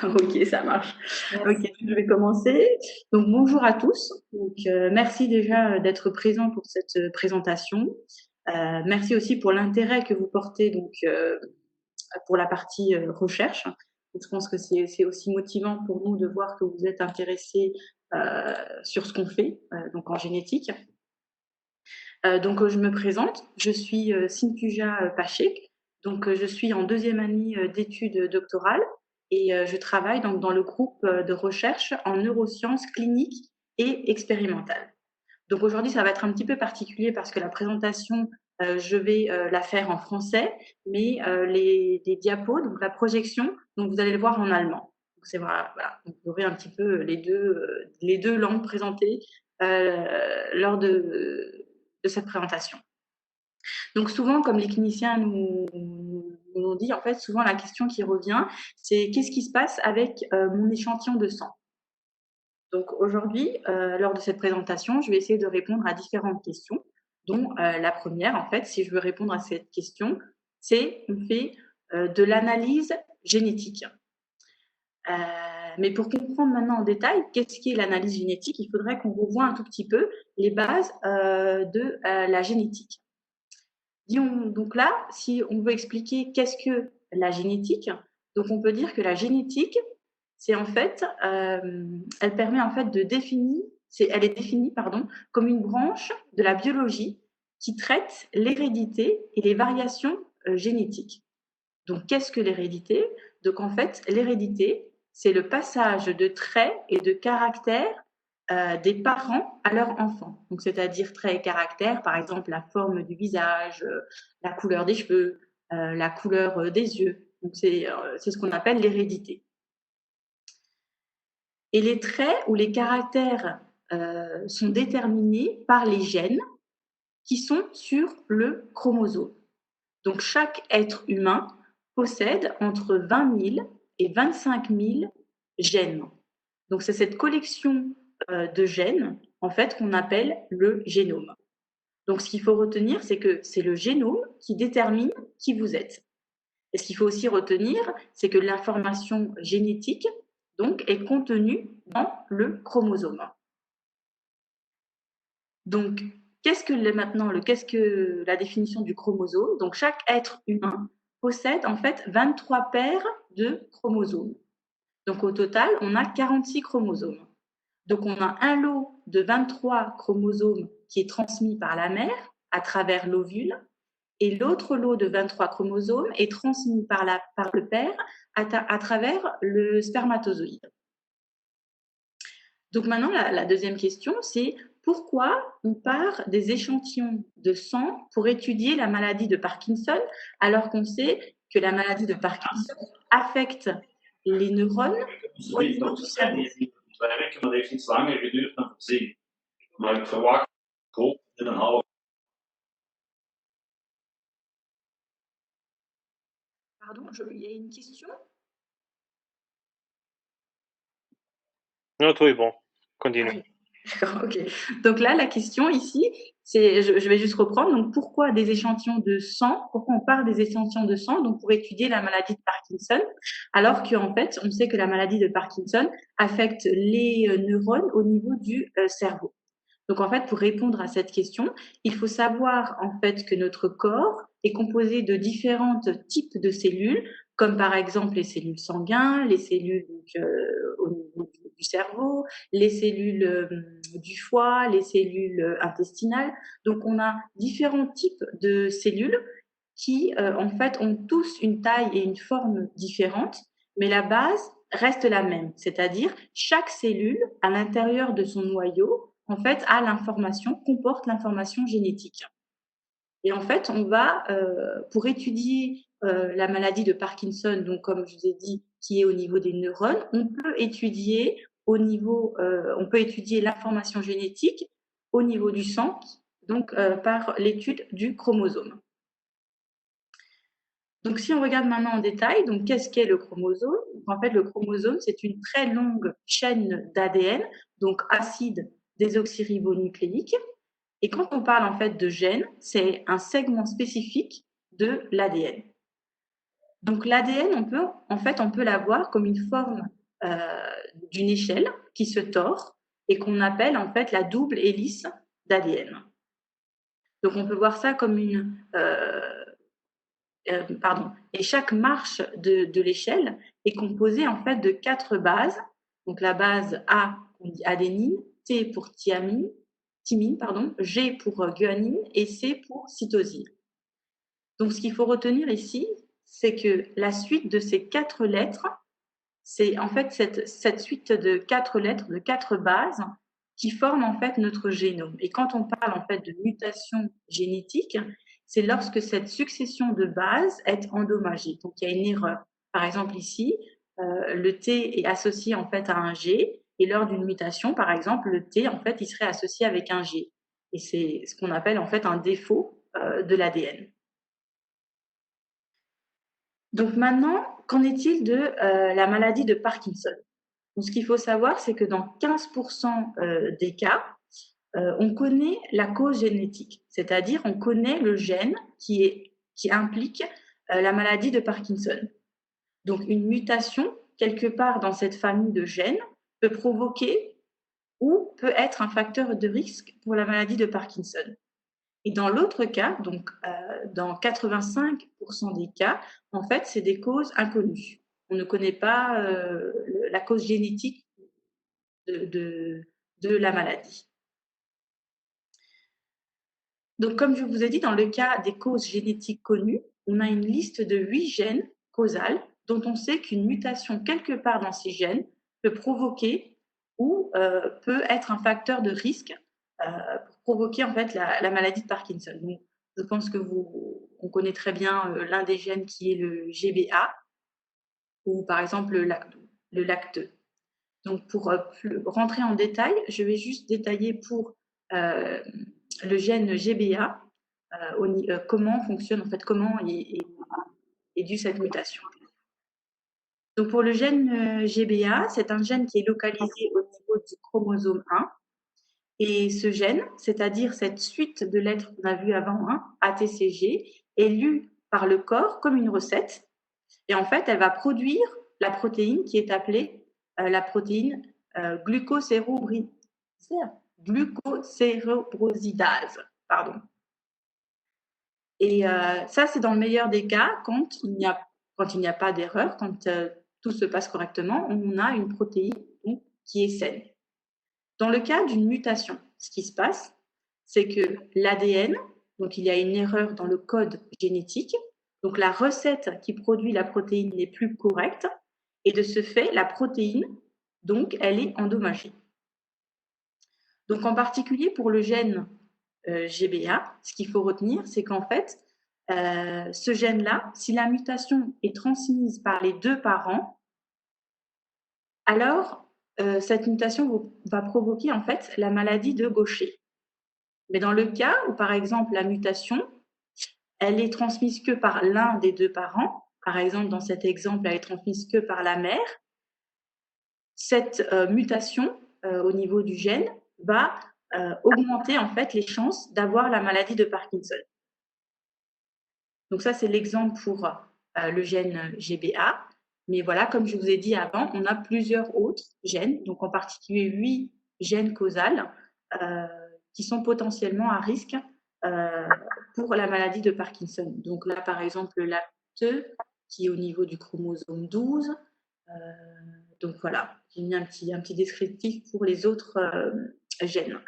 Ok, ça marche. Ok, Merci. donc je vais commencer. Donc bonjour à tous. Donc merci déjà d'être présents pour cette présentation. Merci aussi pour l'intérêt que vous portez donc pour la partie recherche. Donc, je pense que c'est aussi motivant pour nous de voir que vous êtes intéressés sur ce qu'on fait donc en génétique. Donc je me présente. Je suis Sintuja Pachek. Donc je suis en deuxième année d'études doctorales et je travaille donc dans le groupe de recherche en neurosciences cliniques et expérimentales. Donc aujourd'hui, ça va être un petit peu particulier parce que la présentation, je vais la faire en français, mais les diapos, donc la projection, donc vous allez le voir en allemand. Donc c'est voilà. Donc vous aurez un petit peu les deux langues présentées lors de cette présentation. Donc souvent, comme les cliniciens nous l'ont dit, en fait, souvent la question qui revient, c'est qu'est-ce qui se passe avec mon échantillon de sang. Donc aujourd'hui, lors de cette présentation, je vais essayer de répondre à différentes questions, dont la première, en fait, si je veux répondre à cette question, c'est on fait de l'analyse génétique. Mais pour comprendre maintenant en détail qu'est-ce qu'est l'analyse génétique, il faudrait qu'on revoie un tout petit peu les bases de la génétique. Donc là, si on veut expliquer qu'est-ce que la génétique, donc on peut dire que la génétique, c'est en fait, elle permet en fait de définir, elle est définie pardon, comme une branche de la biologie qui traite l'hérédité et les variations génétiques. Donc qu'est-ce que l'hérédité? Donc en fait, l'hérédité, c'est le passage de traits et de caractères des parents à leurs enfants. Donc c'est-à-dire traits et caractères, par exemple la forme du visage, la couleur des cheveux, la couleur des yeux. Donc c'est ce qu'on appelle l'hérédité. Et les traits ou les caractères sont déterminés par les gènes qui sont sur le chromosome. Donc chaque être humain possède entre 20 000 et 25 000 gènes. Donc c'est cette collection de gènes en fait qu'on appelle le génome. Donc ce qu'il faut retenir, c'est que c'est le génome qui détermine qui vous êtes. Et ce qu'il faut aussi retenir, c'est que l'information génétique donc est contenue dans le chromosome. Donc qu'est-ce que la définition du chromosome? Donc chaque être humain possède en fait 23 paires de chromosomes. Donc au total, on a 46 chromosomes. Donc on a un lot de 23 chromosomes qui est transmis par la mère à travers l'ovule et l'autre lot de 23 chromosomes est transmis par le père à travers le spermatozoïde. Donc maintenant, la deuxième question, c'est pourquoi on part des échantillons de sang pour étudier la maladie de Parkinson, alors qu'on sait que la maladie de Parkinson affecte les neurones au niveau du cerveau. Pardon, il y a une question? Non, tout est bon. Continue. D'accord, ok. Donc là, la question ici, je vais juste reprendre. Donc, pourquoi des échantillons de sang? Pourquoi on part des échantillons de sang? Donc, pour étudier la maladie de Parkinson, alors qu'en fait, on sait que la maladie de Parkinson affecte les neurones au niveau du cerveau. Donc, en fait, pour répondre à cette question, il faut savoir en fait que notre corps est composé de différents types de cellules, comme par exemple les cellules sanguines, les cellules au niveau du cerveau, les cellules du foie, les cellules intestinales. Donc, on a différents types de cellules qui, en fait, ont tous une taille et une forme différentes, mais la base reste la même, c'est-à-dire chaque cellule à l'intérieur de son noyau en fait, comporte l'information génétique. Et en fait, on va, pour étudier la maladie de Parkinson, donc comme je vous ai dit, qui est au niveau des neurones, on peut étudier l'information génétique au niveau du sang, donc par l'étude du chromosome. Donc, si on regarde maintenant en détail, donc qu'est-ce qu'est le chromosome? En fait, le chromosome, c'est une très longue chaîne d'ADN, donc acide désoxyribonucléique. Et quand on parle en fait de gène, c'est un segment spécifique de l'ADN. Donc l'ADN, on peut la voir comme une forme d'une échelle qui se tord et qu'on appelle en fait la double hélice d'ADN. Donc on peut voir ça comme pardon. Et chaque marche de l'échelle est composée en fait de 4 bases. Donc la base A, on dit adénine, T pour thymine, pardon, G pour guanine et C pour cytosine. Donc ce qu'il faut retenir ici, c'est que la suite de ces 4 lettres, c'est en fait cette suite de 4 lettres, de 4 bases, qui forment en fait notre génome. Et quand on parle en fait de mutation génétique, c'est lorsque cette succession de bases est endommagée. Donc il y a une erreur. Par exemple ici, le T est associé en fait à un G, et lors d'une mutation, par exemple, le T en fait il serait associé avec un G. Et c'est ce qu'on appelle en fait un défaut de l'ADN. Donc maintenant, qu'en est-il de la maladie de Parkinson? Donc, ce qu'il faut savoir, c'est que dans 15% des cas, on connaît la cause génétique, c'est-à-dire on connaît le gène qui implique la maladie de Parkinson. Donc une mutation, quelque part dans cette famille de gènes, peut provoquer ou peut être un facteur de risque pour la maladie de Parkinson. Et dans l'autre cas, donc dans 85% des cas, en fait, c'est des causes inconnues. On ne connaît pas la cause génétique de, de, de la maladie. Donc, comme je vous ai dit, dans le cas des causes génétiques connues, on a une liste de 8 gènes causales dont on sait qu'une mutation quelque part dans ces gènes peut provoquer ou peut être un facteur de risque pour provoquer en fait la maladie de Parkinson. Donc, je pense que on connaît très bien l'un des gènes qui est le GBA ou par exemple le LAC2. Donc, pour rentrer en détail, je vais juste détailler pour le gène GBA, comment fonctionne, en fait, comment est due cette mutation. Donc, pour le gène GBA, c'est un gène qui est localisé au niveau du chromosome 1. Et ce gène, c'est-à-dire cette suite de lettres qu'on a vues avant, hein, ATCG, est lue par le corps comme une recette. Et en fait, elle va produire la protéine qui est appelée la protéine glucocérobrosidase. Pardon. Et ça, c'est dans le meilleur des cas, quand il n'y a pas d'erreur, quand tout se passe correctement, on a une protéine donc, qui est saine. Dans le cas d'une mutation, ce qui se passe, c'est que l'ADN, donc il y a une erreur dans le code génétique, donc la recette qui produit la protéine n'est plus correcte, et de ce fait, la protéine, donc, elle est endommagée. Donc en particulier pour le gène GBA, ce qu'il faut retenir, c'est qu'en fait, ce gène-là, si la mutation est transmise par les 2 parents, alors cette mutation va provoquer en fait la maladie de Gaucher. Mais dans le cas où, par exemple, la mutation, elle est transmise que par l'un des 2 parents, par exemple, dans cet exemple, elle est transmise que par la mère, cette mutation au niveau du gène va augmenter en fait les chances d'avoir la maladie de Parkinson. Donc ça, c'est l'exemple pour le gène GBA. Mais voilà, comme je vous ai dit avant, on a plusieurs autres gènes, donc en particulier 8 gènes causales qui sont potentiellement à risque pour la maladie de Parkinson. Donc là, par exemple, le LACT, qui est au niveau du chromosome 12. Donc voilà, j'ai mis un petit descriptif pour les autres gènes.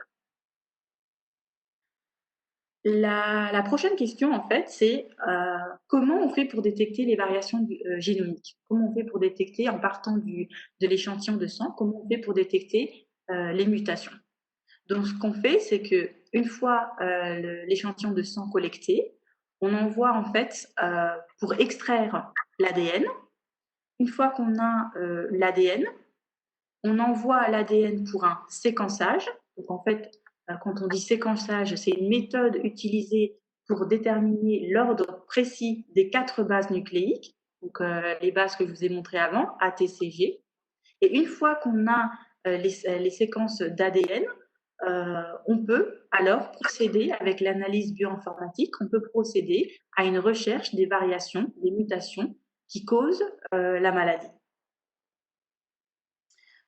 La prochaine question, en fait, c'est comment on fait pour détecter les variations génomiques? Comment on fait pour détecter, en partant de l'échantillon de sang, comment on fait pour détecter les mutations? Donc, ce qu'on fait, c'est que une fois l'échantillon de sang collecté, on envoie en fait pour extraire l'ADN. Une fois qu'on a l'ADN, on envoie l'ADN pour un séquençage. Donc, en fait, quand on dit séquençage, c'est une méthode utilisée pour déterminer l'ordre précis des 4 bases nucléiques, donc les bases que je vous ai montrées avant, ATCG. Et une fois qu'on a les séquences d'ADN, on peut alors procéder avec l'analyse bioinformatique, on peut procéder à une recherche des variations, des mutations qui causent la maladie.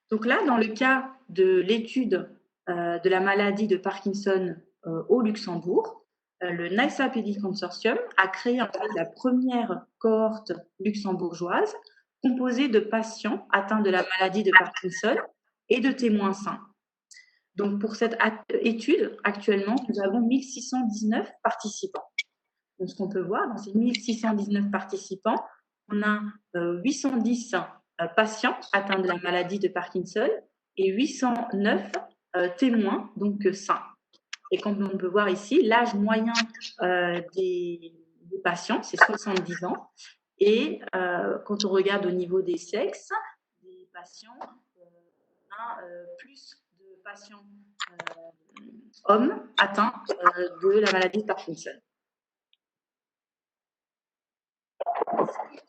Donc là, dans le cas de l'étude de la maladie de Parkinson au Luxembourg, le NISAPD Consortium a créé en fait la première cohorte luxembourgeoise composée de patients atteints de la maladie de Parkinson et de témoins sains. Donc pour cette étude, actuellement, nous avons 1619 participants. Donc ce qu'on peut voir, dans ces 1619 participants, on a 810 patients atteints de la maladie de Parkinson et 809 témoins, donc sains. Et comme on peut voir ici, l'âge moyen des patients, c'est 70 ans. Et quand on regarde au niveau des sexes, des patients, on a plus de patients hommes atteints de la maladie de Parkinson.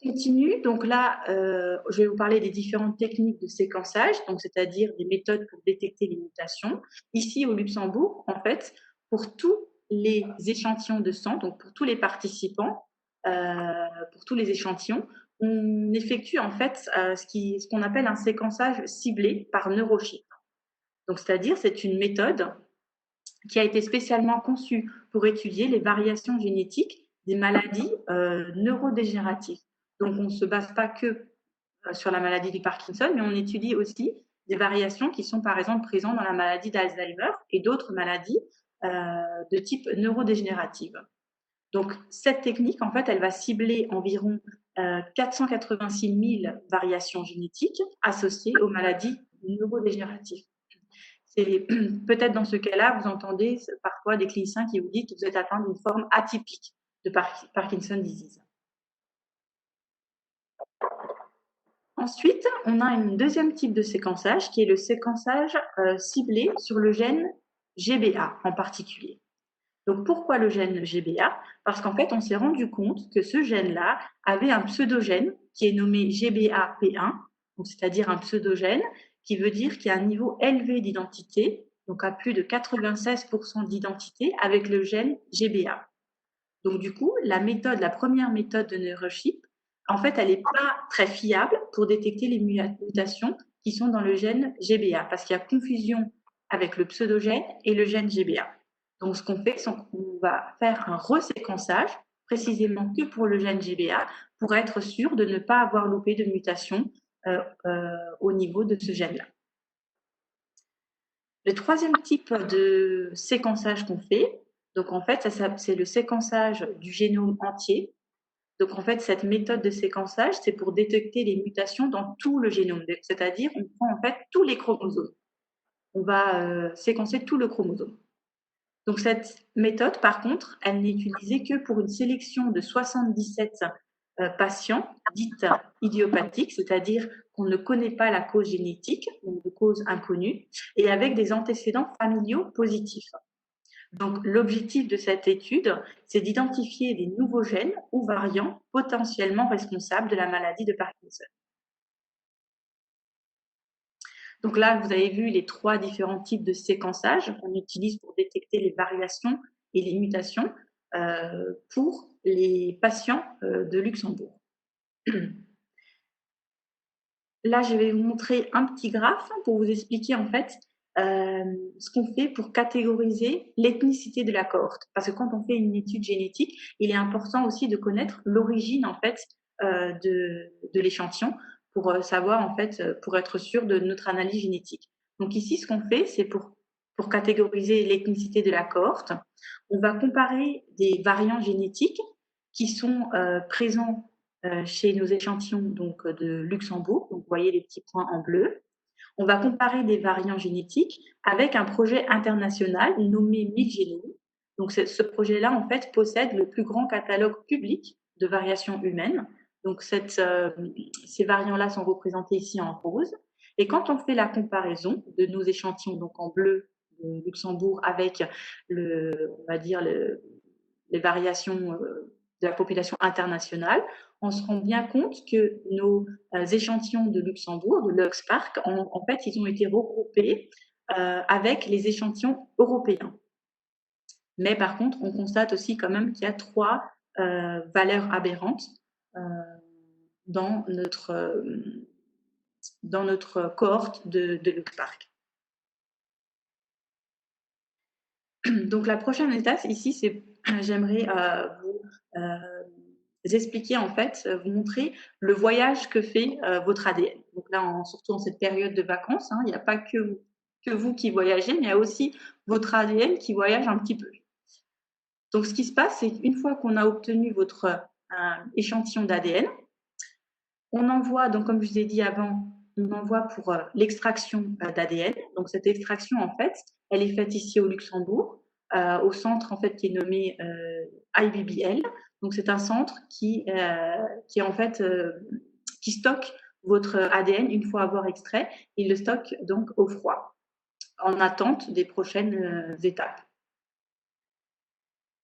Continue. Donc là, je vais vous parler des différentes techniques de séquençage, donc c'est-à-dire des méthodes pour détecter les mutations. Ici au Luxembourg, en fait, pour tous les échantillons de sang, donc pour tous les participants, pour tous les échantillons, on effectue en fait ce qu'on appelle un séquençage ciblé par neurochip. Donc c'est-à-dire c'est une méthode qui a été spécialement conçue pour étudier les variations génétiques des maladies neurodégénératives. Donc, on ne se base pas que sur la maladie du Parkinson, mais on étudie aussi des variations qui sont, par exemple, présentes dans la maladie d'Alzheimer et d'autres maladies de type neurodégénérative. Donc, cette technique, en fait, elle va cibler environ 486 000 variations génétiques associées aux maladies neurodégénératives. Peut-être dans ce cas-là, vous entendez parfois des cliniciens qui vous disent que vous êtes atteint d'une forme atypique de Parkinson disease. Ensuite, on a un deuxième type de séquençage qui est le séquençage ciblé sur le gène GBA en particulier. Donc pourquoi le gène GBA? Parce qu'en fait, on s'est rendu compte que ce gène-là avait un pseudogène qui est nommé GBAP1, c'est-à-dire un pseudogène qui veut dire qu'il y a un niveau élevé d'identité, donc à plus de 96% d'identité avec le gène GBA. Donc du coup, la première méthode de neurochip, en fait, elle n'est pas très fiable pour détecter les mutations qui sont dans le gène GBA, parce qu'il y a confusion avec le pseudogène et le gène GBA. Donc ce qu'on fait, c'est qu'on va faire un reséquençage, précisément que pour le gène GBA, pour être sûr de ne pas avoir loupé de mutation au niveau de ce gène-là. Le troisième type de séquençage qu'on fait, donc en fait, c'est le séquençage du génome entier. Donc en fait, cette méthode de séquençage, c'est pour détecter les mutations dans tout le génome, c'est-à-dire on prend en fait tous les chromosomes. On va séquencer tout le chromosome. Donc cette méthode, par contre, elle n'est utilisée que pour une sélection de 77 patients dites idiopathiques, c'est-à-dire qu'on ne connaît pas la cause génétique, donc de cause inconnue, et avec des antécédents familiaux positifs. Donc l'objectif de cette étude, c'est d'identifier des nouveaux gènes ou variants potentiellement responsables de la maladie de Parkinson. Donc là, vous avez vu les trois différents types de séquençage qu'on utilise pour détecter les variations et les mutations pour les patients de Luxembourg. Là, je vais vous montrer un petit graphe pour vous expliquer en fait ce qu'on fait pour catégoriser l'ethnicité de la cohorte. Parce que quand on fait une étude génétique, il est important aussi de connaître l'origine en fait de l'échantillon pour savoir en fait, pour être sûr de notre analyse génétique. Donc ici, ce qu'on fait, c'est pour catégoriser l'ethnicité de la cohorte, on va comparer des variants génétiques qui sont présents chez nos échantillons donc, de Luxembourg. Donc, vous voyez les petits points en bleu. On va comparer des variants génétiques avec un projet international nommé 1000 génomes. Donc, ce projet-là, en fait, possède le plus grand catalogue public de variations humaines. Donc, ces variants-là sont représentés ici en rose. Et quand on fait la comparaison de nos échantillons, donc en bleu de Luxembourg, avec on va dire les variations de la population internationale, on se rend bien compte que nos échantillons de Luxembourg, de l'Oxpark, en fait, ils ont été regroupés avec les échantillons européens. Mais par contre, on constate aussi quand même qu'il y a trois valeurs aberrantes. dans notre cohorte de Luc Park. Donc la prochaine étape ici, c'est j'aimerais vous expliquer en fait, vous montrer le voyage que fait votre ADN. Donc là, surtout en cette période de vacances, hein, il n'y a pas que vous qui voyagez, mais il y a aussi votre ADN qui voyage un petit peu. Donc ce qui se passe, c'est qu'une fois qu'on a obtenu votre échantillon d'ADN, on envoie, donc comme je vous ai dit avant, on envoie pour l'extraction d'ADN. Donc cette extraction, en fait, elle est faite ici au Luxembourg, au centre en fait qui est nommé IBBL. Donc c'est un centre qui en fait qui stocke votre ADN une fois avoir extrait. Il le stocke donc au froid, en attente des prochaines étapes.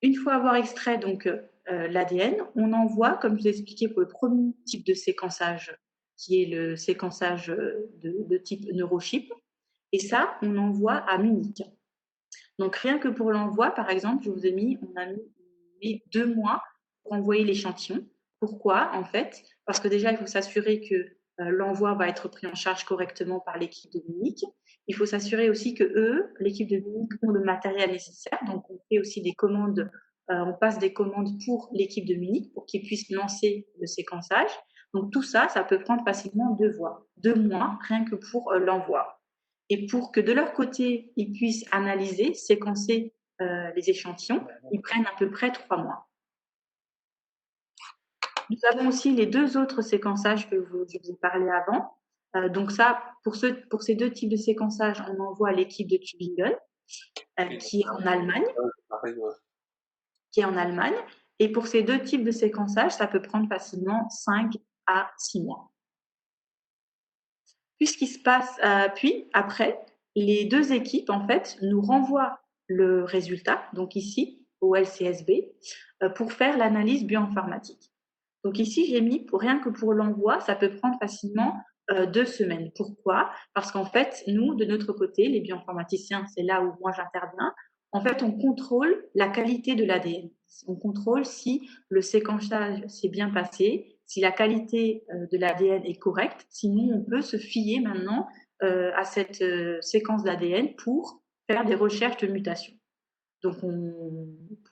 Une fois avoir extrait donc l'ADN, on envoie, comme je vous ai expliqué pour le premier type de séquençage, qui est le séquençage de type neurochip, et ça, on envoie à Munich. Donc rien que pour l'envoi, par exemple, on a mis 2 mois pour envoyer l'échantillon. Pourquoi en fait? Parce que déjà, il faut s'assurer que l'envoi va être pris en charge correctement par l'équipe de Munich. Il faut s'assurer aussi que eux, l'équipe de Munich, ont le matériel nécessaire. Donc on fait aussi des commandes, on passe des commandes pour l'équipe de Munich pour qu'ils puissent lancer le séquençage. Donc tout ça, ça peut prendre facilement 2 mois, rien que pour l'envoi. Et pour que de leur côté, ils puissent analyser, séquencer les échantillons, ils prennent à peu près 3 mois. Nous avons aussi les 2 autres séquençages que je vous ai parlé avant. Donc ça, pour ces 2 types de séquençage, on envoie à l'équipe de Tübingen, qui est en Allemagne. Et pour ces 2 types de séquençage, ça peut prendre facilement 5 à 6 mois. Puis ce qui se passe, puis après, les 2 équipes en fait nous renvoient le résultat, donc ici au LCSB, pour faire l'analyse bioinformatique. Donc ici, j'ai mis rien que pour l'envoi, ça peut prendre facilement 2 semaines. Pourquoi? Parce qu'en fait, nous, de notre côté, les bioinformaticiens, c'est là où moi j'interviens, en fait, on contrôle la qualité de l'ADN. On contrôle si le séquençage s'est bien passé, si la qualité de l'ADN est correcte. Sinon, on peut se fier maintenant à cette séquence d'ADN pour faire des recherches de mutations. Donc,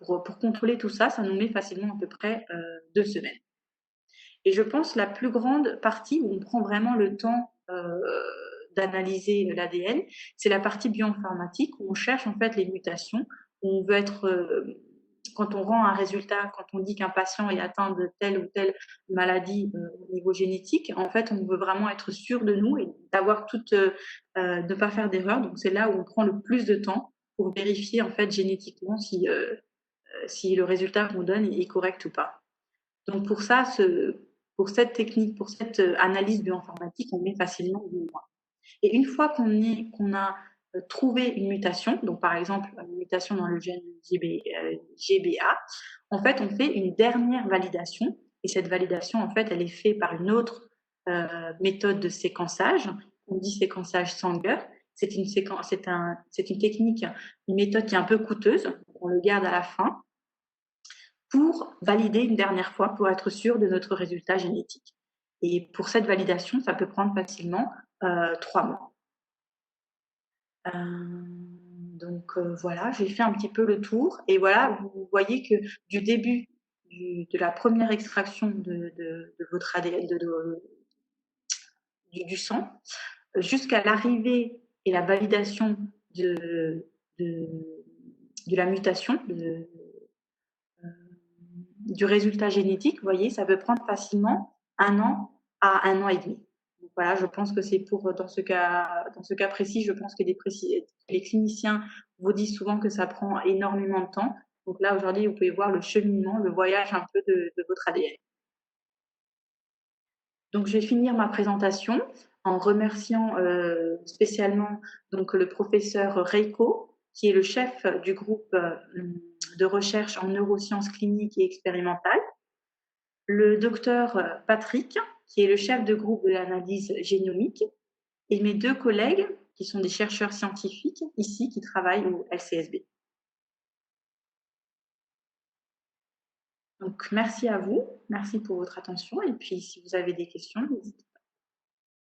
pour contrôler tout ça, ça nous met facilement à peu près 2 semaines. Et je pense la plus grande partie où on prend vraiment le temps d'analyser l'ADN, c'est la partie bioinformatique où on cherche en fait les mutations, où on veut être quand on rend un résultat, quand on dit qu'un patient est atteint de telle ou telle maladie au niveau génétique, en fait, on veut vraiment être sûr de nous et d'avoir de ne pas faire d'erreur. Donc c'est là où on prend le plus de temps pour vérifier en fait génétiquement si le résultat qu'on donne est correct ou pas. Donc pour ça, pour cette technique, pour cette analyse bioinformatique, on met facilement 2 mois. Et une fois qu'on a trouvé une mutation, donc par exemple une mutation dans le gène GBA, en fait, on fait une dernière validation. Et cette validation, en fait, elle est faite par une autre méthode de séquençage. On dit séquençage Sanger. C'est une technique, une méthode qui est un peu coûteuse. On le garde à la fin pour valider une dernière fois, pour être sûr de notre résultat génétique. Et pour cette validation, ça peut prendre facilement 3 mois. Donc voilà, j'ai fait un petit peu le tour. Et voilà, vous voyez que du début de la première extraction de votre ADN, du sang, jusqu'à l'arrivée et la validation de la mutation, du résultat génétique, vous voyez, ça peut prendre facilement 1 an à 1 an et demi. Donc voilà, je pense que c'est dans ce cas précis, je pense que les cliniciens vous disent souvent que ça prend énormément de temps. Donc là, aujourd'hui, vous pouvez voir le cheminement, le voyage un peu de votre ADN. Donc je vais finir ma présentation en remerciant spécialement donc, le professeur Reiko, qui est le chef du groupe de recherche en neurosciences cliniques et expérimentales, le docteur Patrick, qui est le chef de groupe de l'analyse génomique, et mes 2 collègues, qui sont des chercheurs scientifiques ici, qui travaillent au LCSB. Donc, merci à vous. Merci pour votre attention et puis si vous avez des questions, n'hésitez